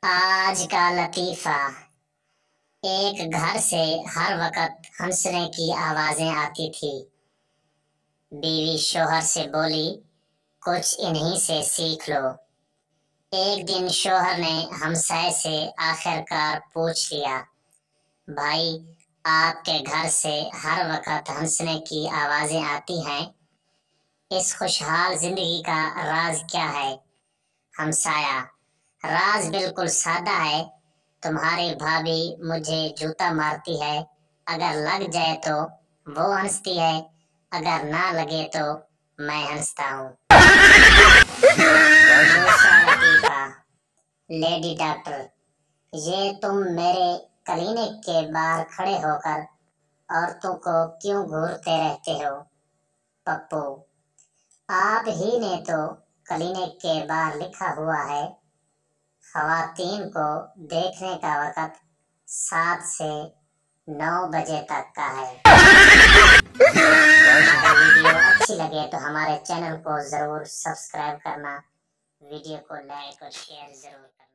آج کا لطیفہ۔ ایک گھر سے ہر وقت ہنسنے کی آوازیں آتی تھی۔ بیوی شوہر سے بولی، کچھ انہی سے سیکھ لو۔ ایک دن شوہر نے ہمسائے سے آخر کار پوچھ لیا، بھائی آپ کے گھر سے ہر وقت ہنسنے کی آوازیں آتی ہیں، اس خوشحال زندگی کا راز کیا ہے؟ ہمسایہ، راز بالکل سادہ ہے، تمہاری بھابھی مجھے جوتا مارتی ہے، اگر لگ جائے تو وہ ہنستی ہے، اگر نہ لگے تو میں ہنستا ہوں۔ دوسرا لطیفہ۔ لیڈی ڈاکٹر، یہ تم میرے کلینک کے باہر کھڑے ہو کر عورتوں کو کیوں گھورتے رہتے ہو؟ پپو، آپ ہی نے تو کلینک کے باہر لکھا ہوا ہے، خواتین کو دیکھنے کا وقت 7 سے 9 بجے تک کا ہے۔ ویڈیو اچھی لگے تو ہمارے چینل کو ضرور سبسکرائب کرنا، ویڈیو کو لائک اور شیئر ضرور کرنا۔